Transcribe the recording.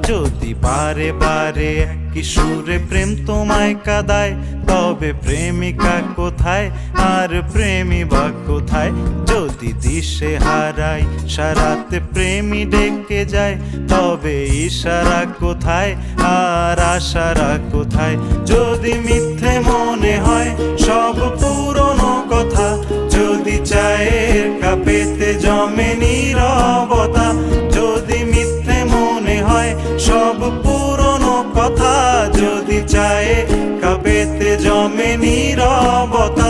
যদি বারে বারে একই সুরে প্রেম তোমায় কাঁদায়, তবে প্রেমিকা কোথায় আর প্রেমী বা কোথায়? যদি দিশে হারাই সারাতে প্রেমী ডেকে যায়, তবে ইশারা কোথায় আর আশারা কোথায়? যদি মিথ্যে মনে হয় সব পুরনো কথা, যদি চায়ের কাপেতে জমে নীরবতা, যদি মিথ্যে মনে হয় সব পুরনো কথা, যদি চায়ে কাপেতে জমে নীরবতা,